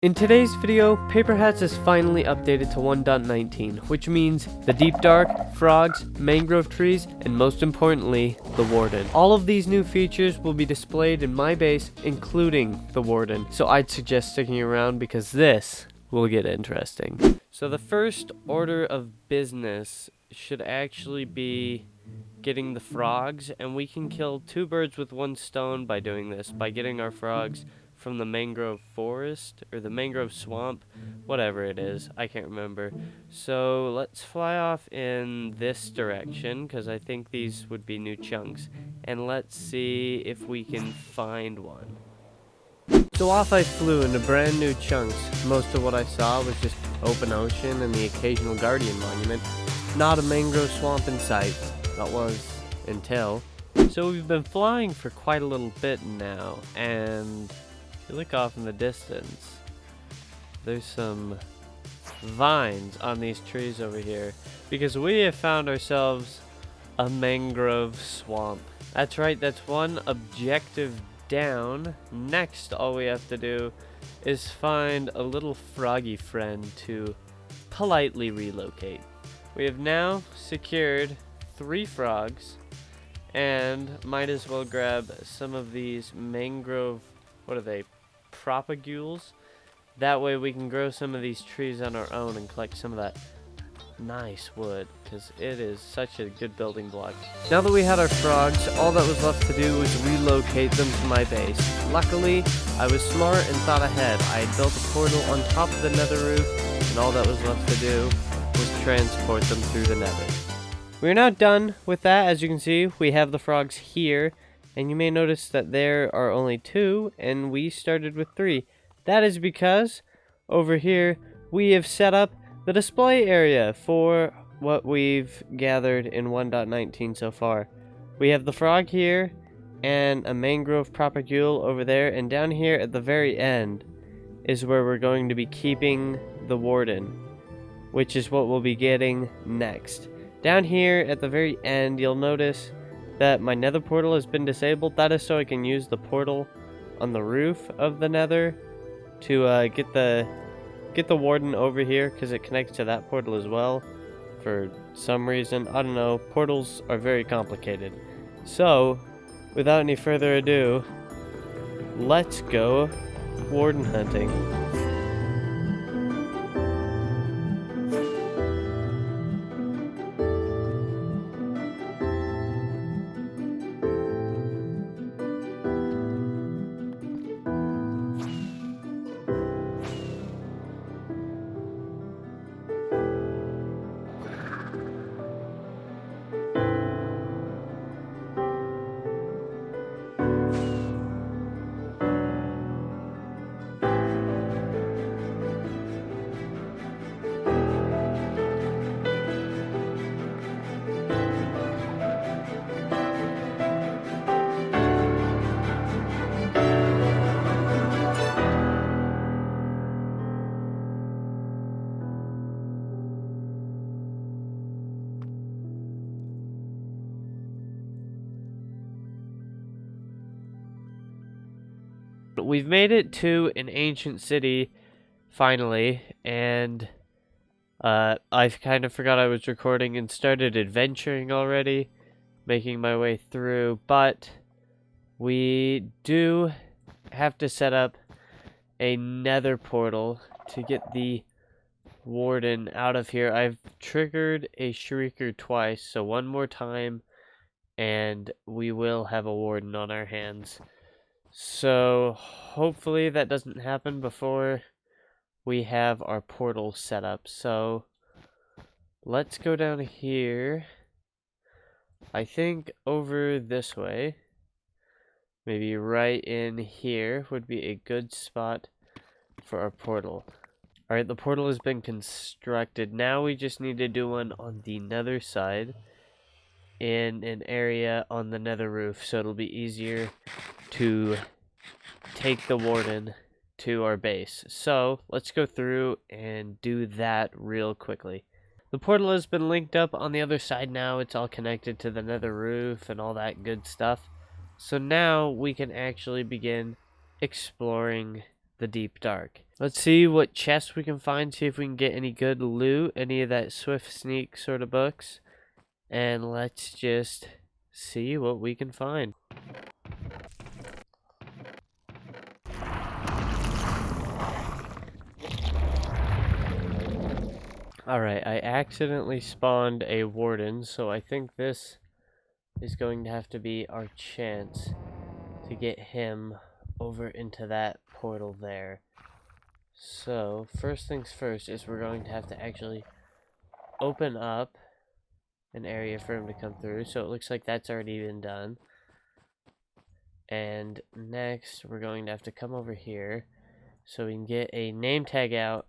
In today's video, Paperhats is finally updated to 1.19, which means the Deep Dark, frogs, mangrove trees, and most importantly, the Warden. All of these new features will be displayed in my base, including the Warden, so I'd suggest sticking around because this will get interesting. So the first order of business should actually be getting the frogs, and we can kill two birds with one stone by doing this, by getting our frogs from the mangrove forest, or the mangrove swamp, whatever it is, I can't remember. So let's fly off in this direction, because I think these would be new chunks, and let's see if we can find one. So off I flew into brand new chunks. Most of what I saw was just open ocean and the occasional guardian monument, not a mangrove swamp in sight. That was until. So we've been flying for quite a little bit now, and if you look off in the distance, there's some vines on these trees over here, because we have found ourselves a mangrove swamp. That's right, that's one objective down. Next, all we have to do is find a little froggy friend to politely relocate. We have now secured 3 frogs, and might as well grab some of these mangrove, what are they, propagules? That way we can grow some of these trees on our own and collect some of that nice wood, because it is such a good building block. Now that we had our frogs, all that was left to do was relocate them to my base. Luckily, I was smart and thought ahead. I had built a portal on top of the nether roof, and all that was left to do was transport them through the nether. We're not done with that. As you can see, we have the frogs here, and you may notice that there are only 2, and we started with 3. That is because over here we have set up the display area for what we've gathered in 1.19 so far. We have the frog here and a mangrove propagule over there, and down here at the very end is where we're going to be keeping the Warden, which is what we'll be getting next. Down here at the very end, you'll notice that my nether portal has been disabled. That is so I can use the portal on the roof of the nether to get the Warden over here, because it connects to that portal as well for some reason. I don't know, portals are very complicated. So without any further ado, let's go Warden hunting. We've made it to an ancient city, finally, and I kind of forgot I was recording and started adventuring already, making my way through, but we do have to set up a nether portal to get the Warden out of here. I've triggered a shrieker twice, so one more time, and we will have a Warden on our hands. So hopefully that doesn't happen before we have our portal set up. So let's go down here. I think over this way, maybe right in here would be a good spot for our portal. Alright, the portal has been constructed. Now we just need to do one on the nether side in an area on the nether roof, so it'll be easier to take the Warden to our base. So let's go through and do that real quickly. The portal has been linked up on the other side now. It's all connected to the nether roof and all that good stuff. So now we can actually begin exploring the Deep Dark. Let's see what chests we can find, see if we can get any good loot, any of that Swift Sneak sort of books. And let's just see what we can find. Alright, I accidentally spawned a warden, so I think this is going to have to be our chance to get him over into that portal there. So, first things first is we're going to have to actually open up an area for him to come through. So it looks like that's already been done. And next, we're going to have to come over here so we can get a name tag out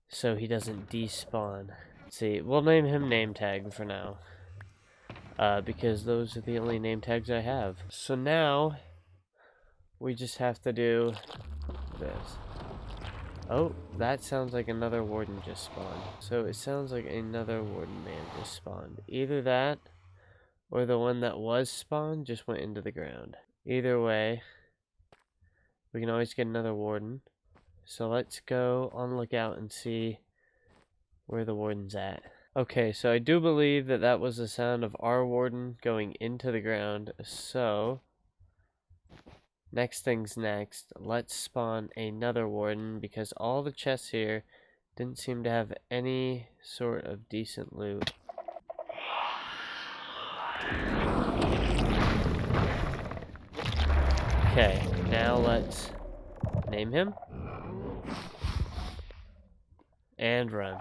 so he doesn't despawn. Let's see, we'll name him Name Tag for now. Because those are the only name tags I have. So now, we just have to do this. Oh, that sounds like another warden just spawned. So it sounds like another warden man just spawned. Either that, or the one that was spawned just went into the ground. Either way, we can always get another warden. So let's go on lookout and see where the warden's at. Okay, so I do believe that that was the sound of our warden going into the ground. So next thing's next, let's spawn another warden because all the chests here didn't seem to have any sort of decent loot. Okay, now let's name him and run.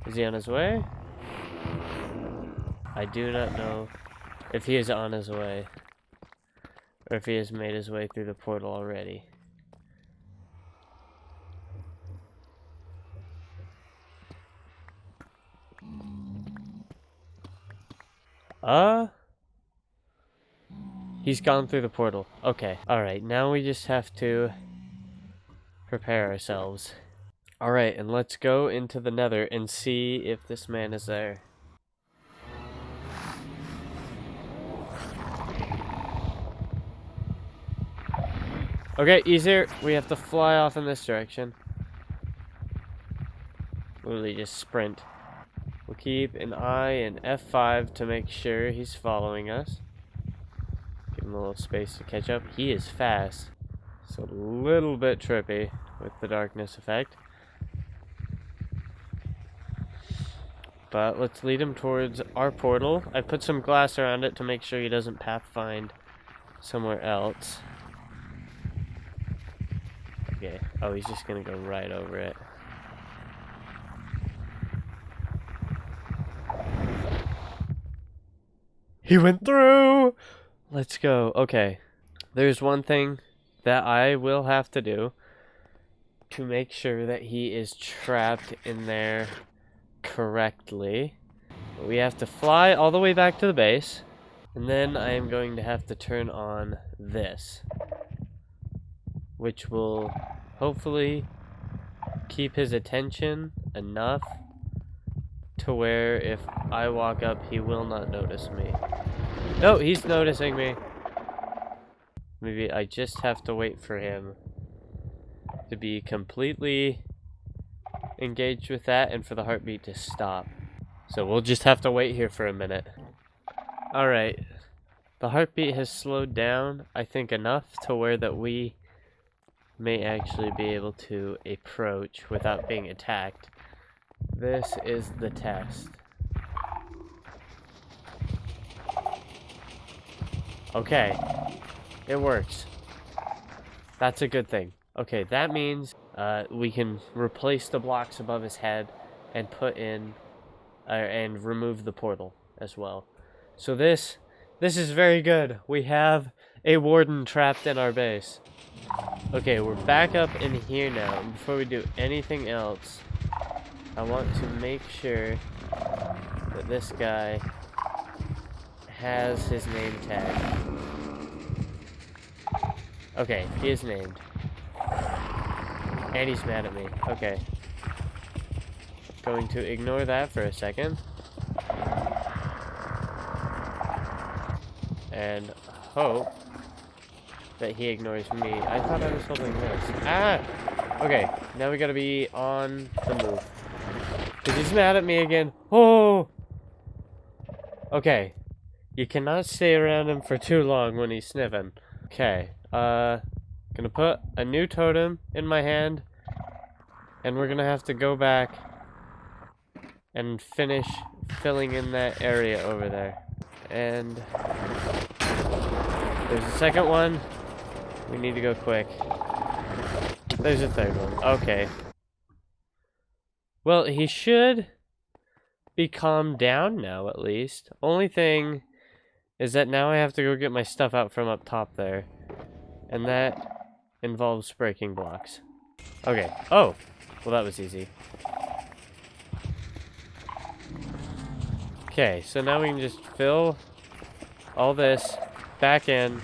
Is he on his way? I do not know if he is on his way, or if he has made his way through the portal already. He's gone through the portal. Okay. Alright, now we just have to prepare ourselves. Alright, and let's go into the nether and see if this man is there. Okay, he's here. We have to fly off in this direction. Literally just sprint. We'll keep an eye in F5 to make sure he's following us. Give him a little space to catch up. He is fast. It's a little bit trippy with the darkness effect. But let's lead him towards our portal. I put some glass around it to make sure he doesn't pathfind somewhere else. Okay. Oh, he's just gonna go right over it. He went through! Let's go. Okay. There's one thing that I will have to do to make sure that he is trapped in there correctly. We have to fly all the way back to the base, and then I am going to have to turn on this, which will hopefully keep his attention enough to where if I walk up, he will not notice me. No, he's noticing me. Maybe I just have to wait for him to be completely engaged with that and for the heartbeat to stop. So we'll just have to wait here for a minute. Alright. The heartbeat has slowed down, I think, enough to where that we may actually be able to approach without being attacked. This is the test. Okay. It works. That's a good thing. Okay, that means we can replace the blocks above his head and put in and remove the portal as well. So this is very good. We have a warden trapped in our base. Okay, we're back up in here now. And before we do anything else, I want to make sure that this guy has his name tag. Okay, he is named. And he's mad at me. Okay. Going to ignore that for a second. and hope that he ignores me. I thought I was holding this. Ah! Okay, now we gotta be on the move. Because he's mad at me again. Oh! Okay. You cannot stay around him for too long when he's sniffing. Okay, gonna put a new totem in my hand, and we're gonna have to go back and finish filling in that area over there. And there's a second one. We need to go quick. There's a third one. Okay. Well, he should be calmed down now, at least. Only thing is that now I have to go get my stuff out from up top there. And that involves breaking blocks. Okay. Oh! Well, that was easy. Okay, so now we can just fill all this back in,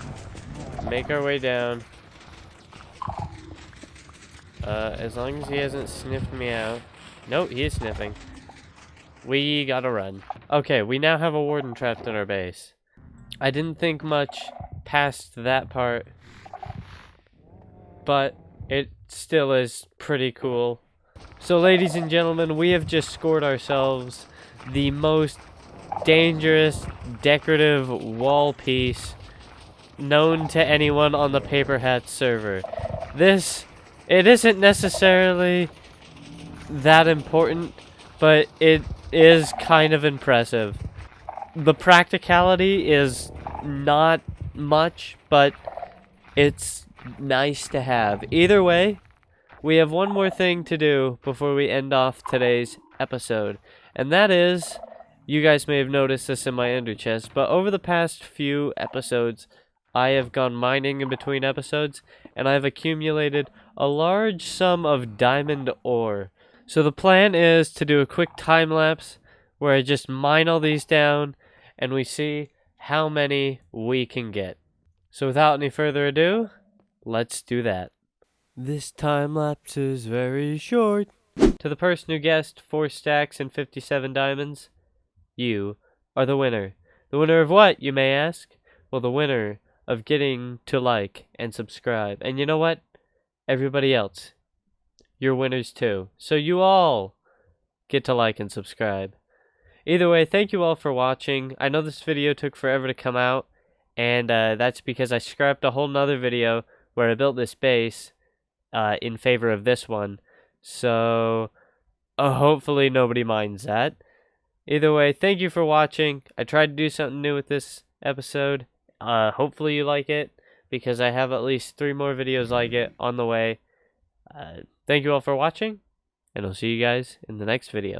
make our way down. As long as he hasn't sniffed me out. Nope, he is sniffing. We gotta run. Okay, we now have a warden trapped in our base. I didn't think much past that part, but it still is pretty cool. So ladies and gentlemen, we have just scored ourselves the most dangerous decorative wall piece known to anyone on the Paperhats server. It isn't necessarily that important, but it is kind of impressive. The practicality is not much, but it's nice to have. Either way, we have one more thing to do before we end off today's episode, and that is, you guys may have noticed this in my ender chest, but over the past few episodes, I have gone mining in between episodes, and I've accumulated a large sum of diamond ore. So the plan is to do a quick time lapse where I just mine all these down and we see how many we can get. So without any further ado, let's do that. This time lapse is very short. To the person who guessed 4 stacks and 57 diamonds, you are the winner. The winner of what, you may ask? Well, the winner of getting to like and subscribe. And you know what? Everybody else, you're winners too. So you all get to like and subscribe. Either way, thank you all for watching. I know this video took forever to come out, and that's because I scrapped a whole nother video where I built this base in favor of this one. So hopefully nobody minds that. Either way, thank you for watching. I tried to do something new with this episode. Hopefully you like it, because I have at least 3 more videos like it on the way. Thank you all for watching, and I'll see you guys in the next video.